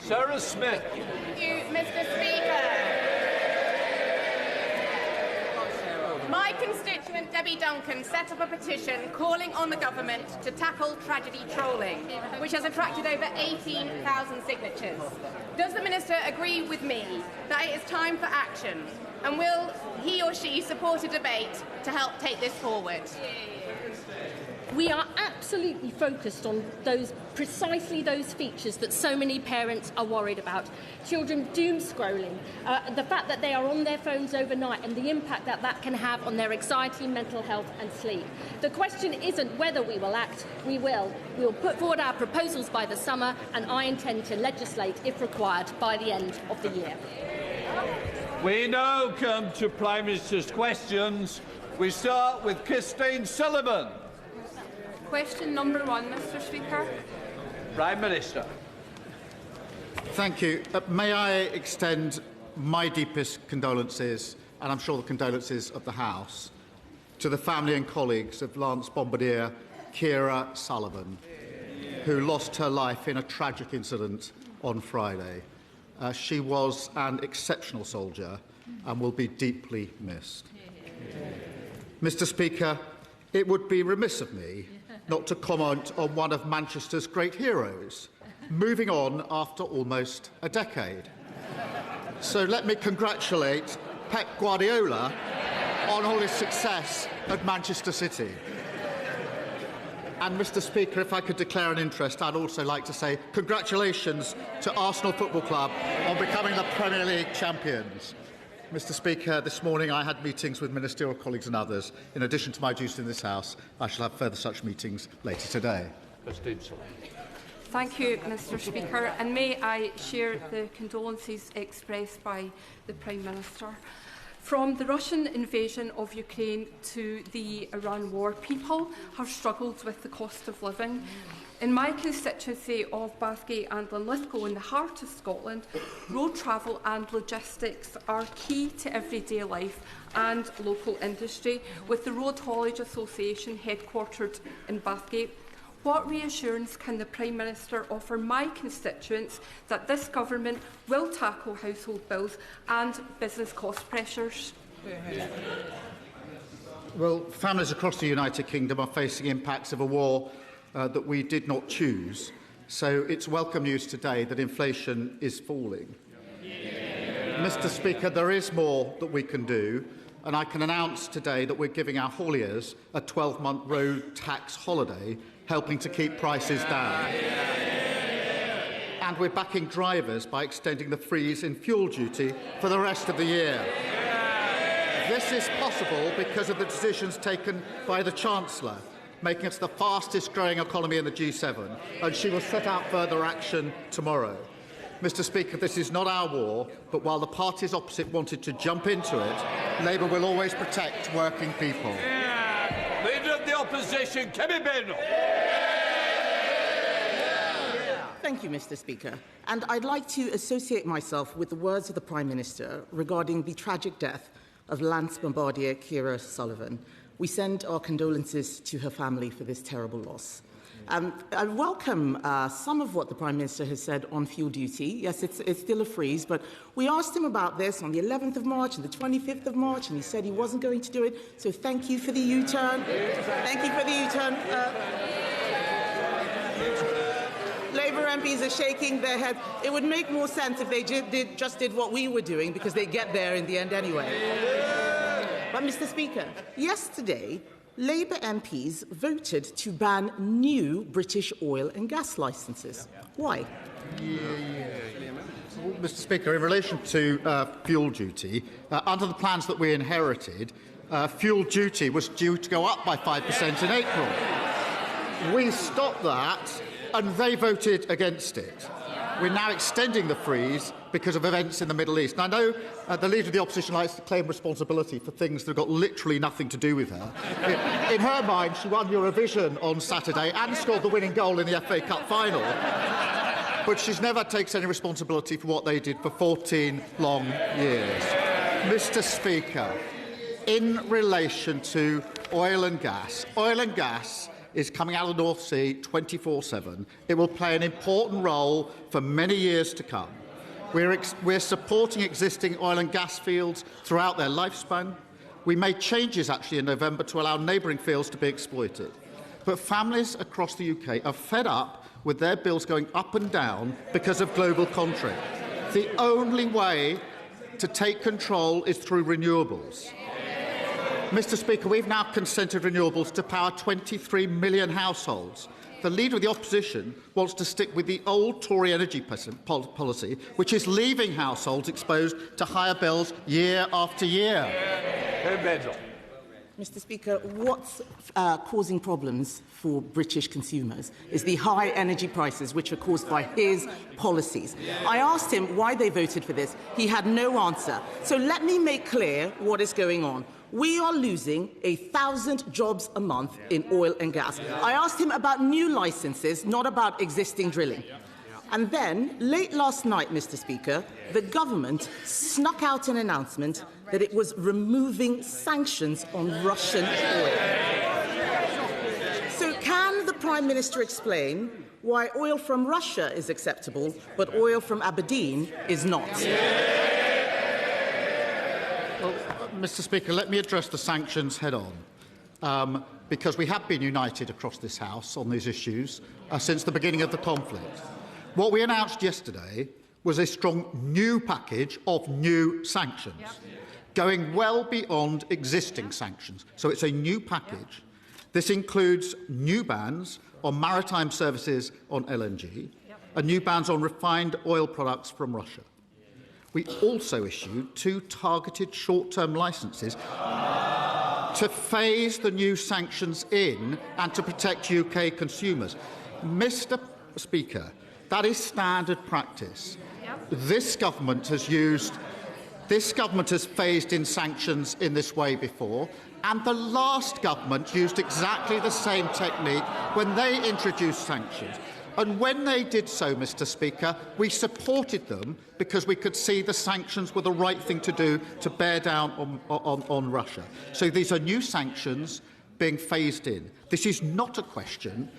Sarah Smith. Thank you, Mr. Speaker. My constituent Debbie Duncan set up a petition calling on the government to tackle tragedy trolling, which has attracted over 18,000 signatures. Does the Minister agree with me that it is time for action? And will he or she support a debate to help take this forward? We are absolutely focused on precisely those features that so many parents are worried about. Children doom scrolling, the fact that they are on their phones overnight and the impact that that can have on their anxiety, mental health and sleep. The question isn't whether we will act, we will. We will put forward our proposals by the summer and I intend to legislate, if required, by the end of the year. We now come to Prime Minister's questions. We start with Christine Sullivan. Question number 1, Mr. Speaker. Prime Minister. Thank you. May I extend my deepest condolences, and I'm sure the condolences of the House, to the family and colleagues of Lance Bombardier Kira Sullivan, who lost her life in a tragic incident on Friday. She was an exceptional soldier and will be deeply missed. Mr. Speaker, it would be remiss of me not to comment on one of Manchester's great heroes, moving on after almost a decade. So let me congratulate Pep Guardiola on all his success at Manchester City. And, Mr. Speaker, if I could declare an interest, I'd also like to say congratulations to Arsenal Football Club on becoming the Premier League champions. Mr. Speaker, this morning I had meetings with ministerial colleagues and others. In addition to my duties in this House, I shall have further such meetings later today. Thank you, Mr. Speaker, and may I share the condolences expressed by the Prime Minister. From the Russian invasion of Ukraine to the Iran war, people have struggled with the cost of living. In my constituency of Bathgate and Linlithgow, in the heart of Scotland, road travel and logistics are key to everyday life and local industry, with the Road Haulage Association headquartered in Bathgate. What reassurance can the Prime Minister offer my constituents that this government will tackle household bills and business cost pressures? Well, families across the United Kingdom are facing impacts of a war that we did not choose. So it's welcome news today that inflation is falling. Mr. Speaker, there is more that we can do, and I can announce today that we're giving our hauliers a 12-month road tax holiday, helping to keep prices down. And we're backing drivers by extending the freeze in fuel duty for the rest of the year. This is possible because of the decisions taken by the Chancellor, making us the fastest-growing economy in the G7, and she will set out further action tomorrow. Mr. Speaker, this is not our war, but while the parties opposite wanted to jump into it, Labour will always protect working people. Leader of the Opposition, Kemi Beno. Thank you, Mr. Speaker. And I'd like to associate myself with the words of the Prime Minister regarding the tragic death of Lance Bombardier Kira Sullivan. We send our condolences to her family for this terrible loss. I welcome some of what the Prime Minister has said on fuel duty. Yes, it's still a freeze, but we asked him about this on the 11th of March and the 25th of March, and he said he wasn't going to do it. So thank you for the U-turn. Thank you for the U-turn. Labour MPs are shaking their heads. It would make more sense if they just did what we were doing, because they get there in the end anyway. But, Mr. Speaker, yesterday, Labour MPs voted to ban new British oil and gas licences. Why? Well, Mr. Speaker, in relation to fuel duty, under the plans that we inherited, fuel duty was due to go up by 5% in April. We stopped that, and they voted against it. We're now extending the freeze because of events in the Middle East. And I know the Leader of the Opposition likes to claim responsibility for things that have got literally nothing to do with her. In her mind, she won Eurovision on Saturday and scored the winning goal in the FA Cup final. But she's never takes any responsibility for what they did for 14 long years. Mr. Speaker, in relation to oil and gas is coming out of the North Sea 24/7. It will play an important role for many years to come. We're supporting existing oil and gas fields throughout their lifespan. We made changes actually in November to allow neighbouring fields to be exploited. But families across the UK are fed up with their bills going up and down because of global conflict. The only way to take control is through renewables. Mr. Speaker, we've now consented renewables to power 23 million households. The Leader of the Opposition wants to stick with the old Tory energy policy, which is leaving households exposed to higher bills year after year. Mr. Speaker, what's causing problems for British consumers is the high energy prices which are caused by his policies. I asked him why they voted for this. He had no answer. So let me make clear what is going on. We are losing 1,000 jobs a month in oil and gas. I asked him about new licences, not about existing drilling. And then, late last night, Mr. Speaker, the government snuck out an announcement that it was removing sanctions on Russian oil. So can the Prime Minister explain why oil from Russia is acceptable, but oil from Aberdeen is not? Well, Mr. Speaker, let me address the sanctions head-on, because we have been united across this House on these issues since the beginning of the conflict. What we announced yesterday was a strong new package of new sanctions, going well beyond existing sanctions. So it's a new package. This includes new bans on maritime services on LNG and new bans on refined oil products from Russia. We also issued 2 targeted short-term licences to phase the new sanctions in and to protect UK consumers. Mr. Speaker, that is standard practice. This government has phased in sanctions in this way before, and the last government used exactly the same technique when they introduced sanctions. And when they did so, Mr. Speaker, we supported them because we could see the sanctions were the right thing to do to bear down on Russia. So these are new sanctions being phased in. This is not a question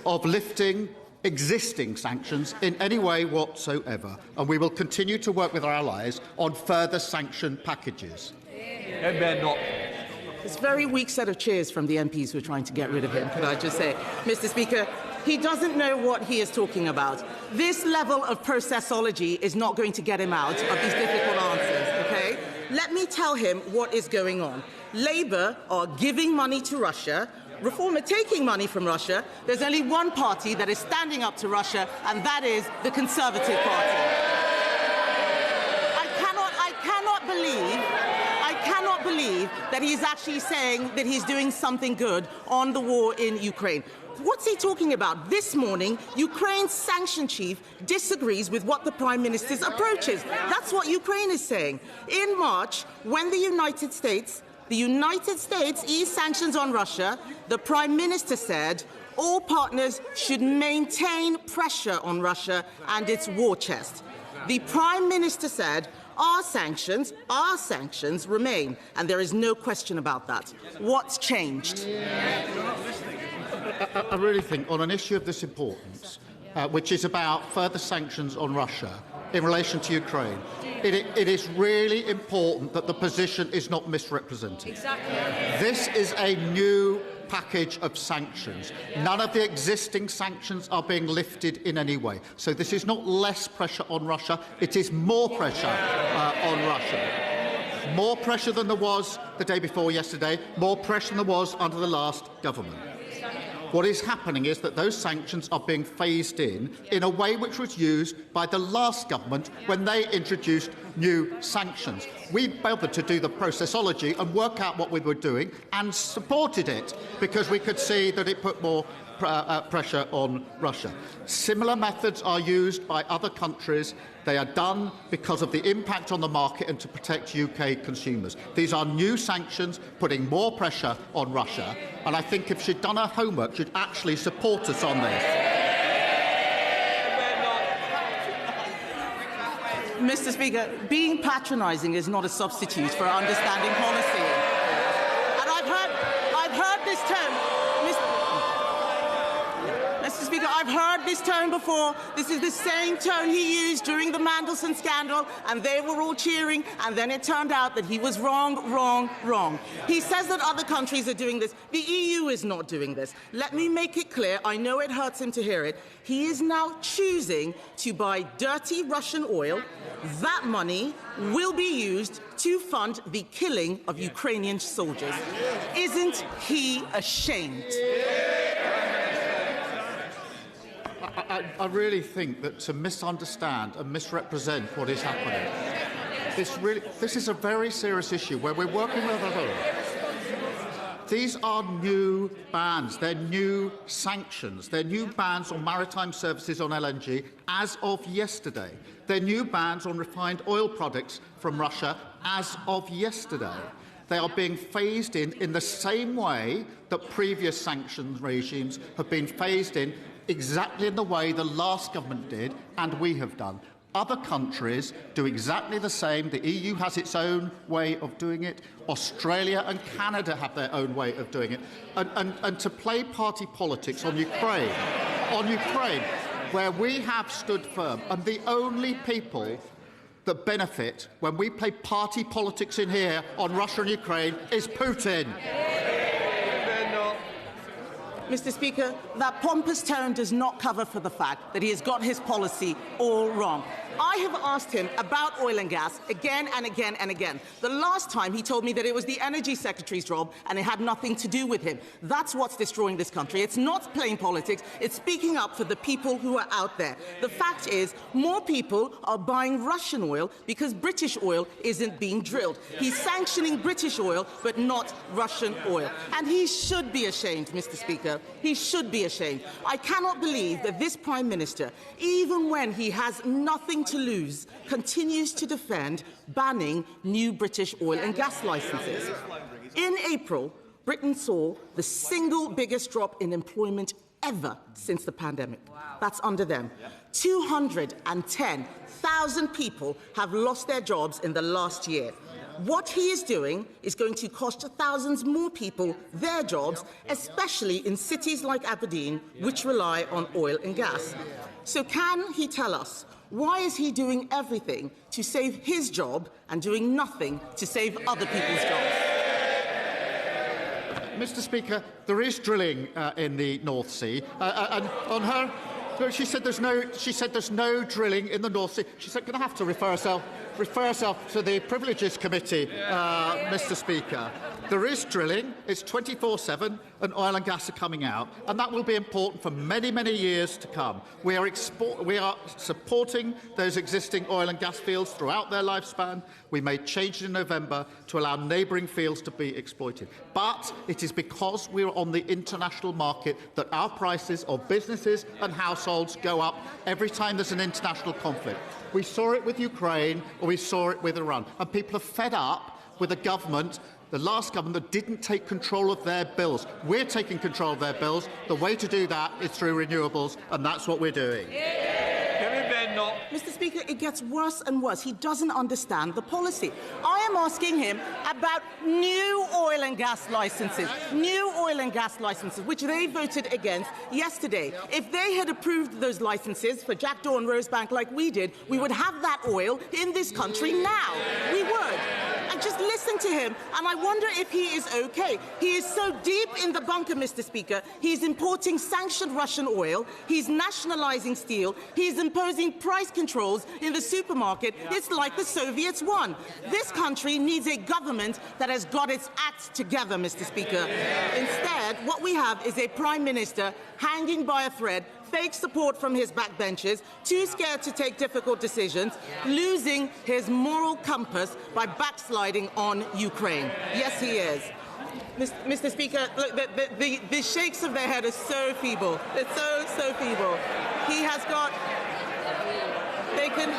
of lifting existing sanctions in any way whatsoever, and we will continue to work with our allies on further sanction packages. It's a very weak set of cheers from the MPs who are trying to get rid of him, could I just say. Mr. Speaker, he doesn't know what he is talking about. This level of processology is not going to get him out of these difficult answers, OK? Let me tell him what is going on. Labour are giving money to Russia. Reform are taking money from Russia. There's only one party that is standing up to Russia, and that is the Conservative Party. I cannot believe that he's actually saying that he's doing something good on the war in Ukraine. What's he talking about? This morning, Ukraine's sanction chief disagrees with what the Prime Minister's approach is. That's what Ukraine is saying. In March, when the United States eased sanctions on Russia, the Prime Minister said all partners should maintain pressure on Russia and its war chest. The Prime Minister said our sanctions remain, and there is no question about that. What's changed? I really think on an issue of this importance, which is about further sanctions on Russia in relation to Ukraine, it is really important that the position is not misrepresented. Exactly. This is a new package of sanctions. None of the existing sanctions are being lifted in any way. So this is not less pressure on Russia, it is more pressure on Russia. More pressure than there was the day before yesterday, more pressure than there was under the last government. What is happening is that those sanctions are being phased in a way which was used by the last government when they introduced new sanctions. We bothered to do the processology and work out what we were doing and supported it because we could see that it put more pressure on Russia. Similar methods are used by other countries. They are done because of the impact on the market and to protect UK consumers. These are new sanctions putting more pressure on Russia, and I think if she'd done her homework, she'd actually support us on this. Mr. Speaker, being patronising is not a substitute for understanding policy. And I've heard this term. I've heard this tone before. This is the same tone he used during the Mandelson scandal, and they were all cheering, and then it turned out that he was wrong, wrong, wrong. He says that other countries are doing this. The EU is not doing this. Let me make it clear. I know it hurts him to hear it. He is now choosing to buy dirty Russian oil. That money will be used to fund the killing of Ukrainian soldiers. Isn't he ashamed? I really think that to misunderstand and misrepresent what is happening, this is a very serious issue where we're working with others. These are new bans. They're new sanctions. They're new bans on maritime services on LNG as of yesterday. They're new bans on refined oil products from Russia as of yesterday. They are being phased in the same way that previous sanctions regimes have been phased in, exactly in the way the last government did and we have done. Other countries do exactly the same. The EU has its own way of doing it. Australia and Canada have their own way of doing it. And to play party politics on Ukraine, where we have stood firm, and the only people that benefit when we play party politics in here on Russia and Ukraine is Putin. Mr. Speaker, that pompous tone does not cover for the fact that he has got his policy all wrong. I have asked him about oil and gas again and again and again. The last time he told me that it was the Energy Secretary's job and it had nothing to do with him. That's what's destroying this country. It's not playing politics. It's speaking up for the people who are out there. The fact is, more people are buying Russian oil because British oil isn't being drilled. He's sanctioning British oil, but not Russian oil. And he should be ashamed, Mr. Speaker. He should be ashamed. I cannot believe that this Prime Minister, even when he has nothing to lose, continues to defend banning new British oil and gas licences. In April, Britain saw the single biggest drop in employment ever since the pandemic. That's under them. 210,000 people have lost their jobs in the last year. What he is doing is going to cost thousands more people their jobs, especially in cities like Aberdeen, which rely on oil and gas. So can he tell us, why is he doing everything to save his job and doing nothing to save other people's jobs? Mr. Speaker, there is drilling in the North Sea, and on her, she said there's no drilling in the North Sea. She said, going to have to refer herself to the Privileges Committee, Mr. Speaker. There is drilling. It's 24/7, and oil and gas are coming out, and that will be important for many, many years to come. We are supporting those existing oil and gas fields throughout their lifespan. We made changes in November to allow neighbouring fields to be exploited. But it is because we are on the international market that our prices of businesses and households go up every time there's an international conflict. We saw it with Ukraine, or we saw it with Iran. And people are fed up with a government, the last government, that didn't take control of their bills. We're taking control of their bills. The way to do that is through renewables, and that's what we're doing. Mr. Speaker, it gets worse and worse. He doesn't understand the policy. I am asking him about new oil and gas licences, which they voted against yesterday. If they had approved those licences for Jackdaw and Rosebank like we did, we would have that oil in this country now. We would. And just listen to him, and I wonder if he is okay. He is so deep in the bunker, Mr. Speaker. He's importing sanctioned Russian oil. He's nationalising steel. He's imposing price controls in the supermarket. It's like the Soviets won. This country needs a government that has got its act together, Mr. Speaker. Instead, what we have is a Prime Minister hanging by a thread, fake support from his backbenchers, too scared to take difficult decisions, losing his moral compass by backsliding on Ukraine. Yes, he is. Mr. Speaker, look, the shakes of their head are so feeble. It's so feeble. He has got... They can...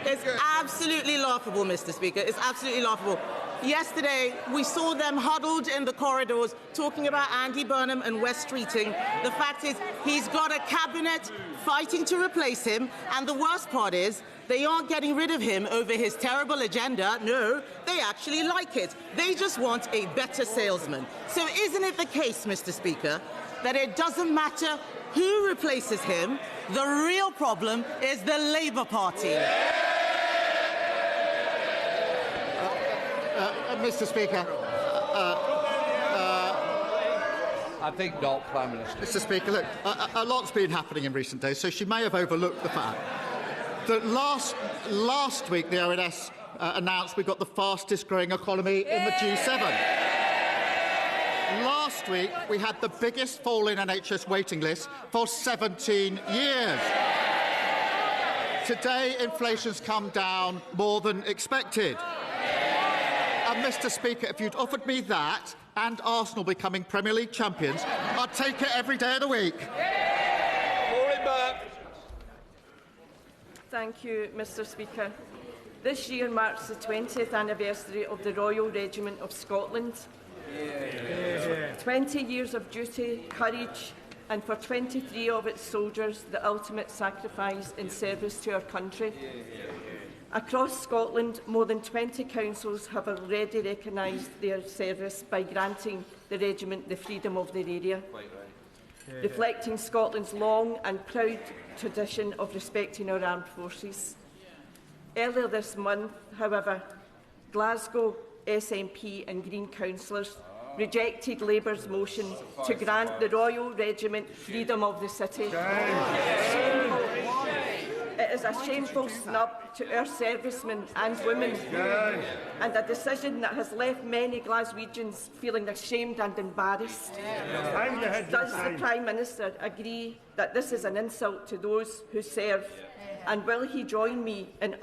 It's absolutely laughable, Mr. Speaker. It's absolutely laughable. Yesterday, we saw them huddled in the corridors talking about Andy Burnham and West Streeting. The fact is, he's got a cabinet fighting to replace him, and the worst part is, they aren't getting rid of him over his terrible agenda. No, they actually like it. They just want a better salesman. So isn't it the case, Mr. Speaker, that it doesn't matter who replaces him, the real problem is the Labour Party? Mr. Speaker. I think not, Prime Minister. Mr. Speaker, look, a lot's been happening in recent days, so she may have overlooked the fact that last week the ONS announced we've got the fastest growing economy in the G7. Last week we had the biggest fall in NHS waiting lists for 17 years. Today inflation's come down more than expected. And Mr. Speaker, if you'd offered me that and Arsenal becoming Premier League champions, I'd take it every day of the week. Thank you, Mr. Speaker. This year marks the 20th anniversary of the Royal Regiment of Scotland. 20 years of duty, courage, and for 23 of its soldiers, the ultimate sacrifice in service to our country. Across Scotland, more than 20 councils have already recognised their service by granting the regiment the freedom of their area, reflecting Scotland's long and proud tradition of respecting our armed forces. Earlier this month, however, Glasgow SNP and Green councillors rejected Labour's motion to grant the Royal Regiment freedom of the city. It is a shameful snub to our servicemen and women, and a decision that has left many Glaswegians feeling ashamed and embarrassed. Does the Prime Minister agree that this is an insult to those who serve, and will he join me in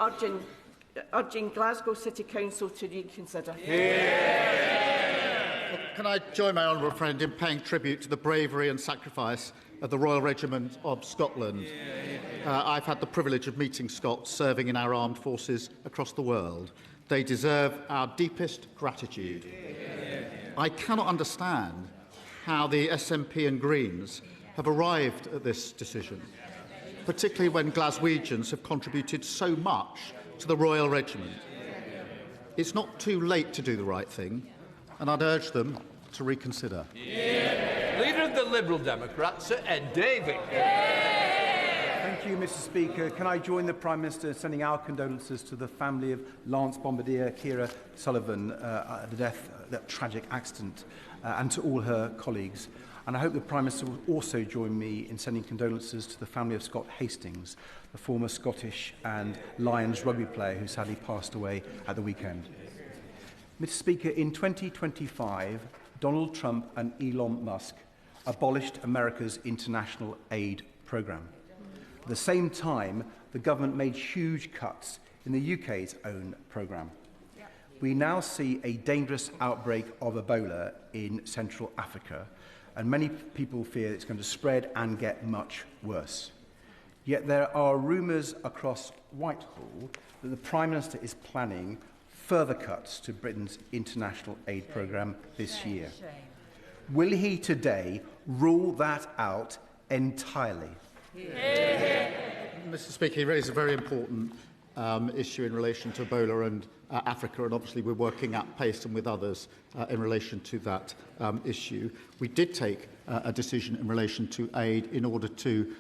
urging Glasgow City Council to reconsider? Can I join my honourable friend in paying tribute to the bravery and sacrifice of the Royal Regiment of Scotland? I've had the privilege of meeting Scots serving in our armed forces across the world. They deserve our deepest gratitude. I cannot understand how the SNP and Greens have arrived at this decision, particularly when Glaswegians have contributed so much to the Royal Regiment. It's not too late to do the right thing, and I'd urge them to reconsider. Leader of the Liberal Democrats, Sir Ed Davey. Thank you, Mr. Speaker. Can I join the Prime Minister in sending our condolences to the family of Lance Bombardier Ciara Sullivan, that tragic accident, and to all her colleagues. And I hope the Prime Minister will also join me in sending condolences to the family of Scott Hastings, the former Scottish and Lions rugby player who sadly passed away at the weekend. Mr. Speaker, in 2025, Donald Trump and Elon Musk abolished America's international aid programme. At the same time, the government made huge cuts in the UK's own programme. We now see a dangerous outbreak of Ebola in Central Africa, and many people fear it's going to spread and get much worse. Yet there are rumours across Whitehall that the Prime Minister is planning further cuts to Britain's international aid programme this year. Will he today rule that out entirely? Mr. Speaker, he raised a very important issue in relation to Ebola and Africa, and obviously we're working at pace and with others in relation to that issue. We did take a decision in relation to aid in order to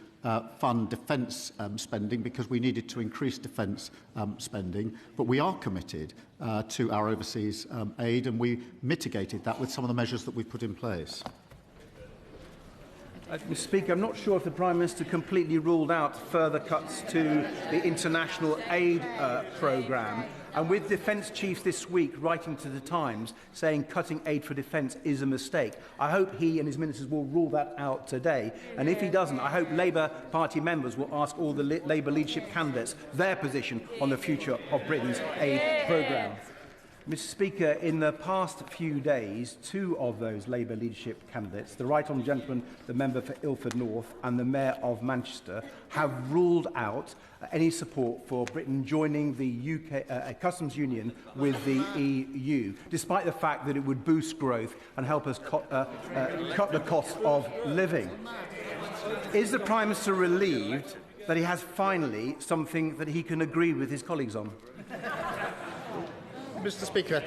fund defence spending because we needed to increase defence spending, but we are committed to our overseas aid, and we mitigated that with some of the measures that we've put in place. Mr. Speaker, I'm not sure if the Prime Minister completely ruled out further cuts to the international aid programme. And with defence chiefs this week writing to the Times saying cutting aid for defence is a mistake, I hope he and his ministers will rule that out today. And if he doesn't, I hope Labour Party members will ask all the Labour leadership candidates their position on the future of Britain's aid programme. Mr. Speaker, in the past few days, two of those Labour leadership candidates, the Right Honourable Gentleman, the member for Ilford North, and the Mayor of Manchester, have ruled out any support for Britain joining the UK customs union with the EU, despite the fact that it would boost growth and help us cut the cost of living. Is the Prime Minister relieved that he has finally something that he can agree with his colleagues on? Mr. Speaker,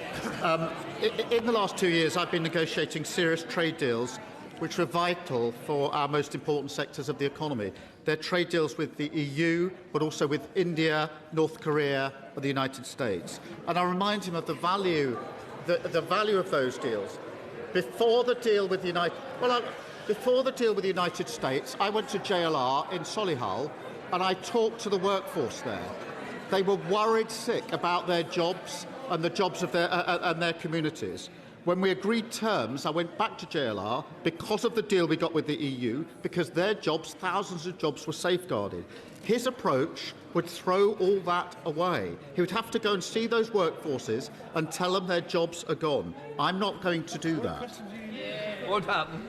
in the last 2 years I've been negotiating serious trade deals which are vital for our most important sectors of the economy. They're trade deals with the EU, but also with India, North Korea and the United States. And I remind him of the value of those deals. Before the deal with the United States, I went to JLR in Solihull and I talked to the workforce there. They were worried sick about their jobs and the jobs of their communities. When we agreed terms, I went back to JLR because of the deal we got with the EU, because their jobs, thousands of jobs, were safeguarded. His approach would throw all that away. He would have to go and see those workforces and tell them their jobs are gone. I'm not going to do that. What happened?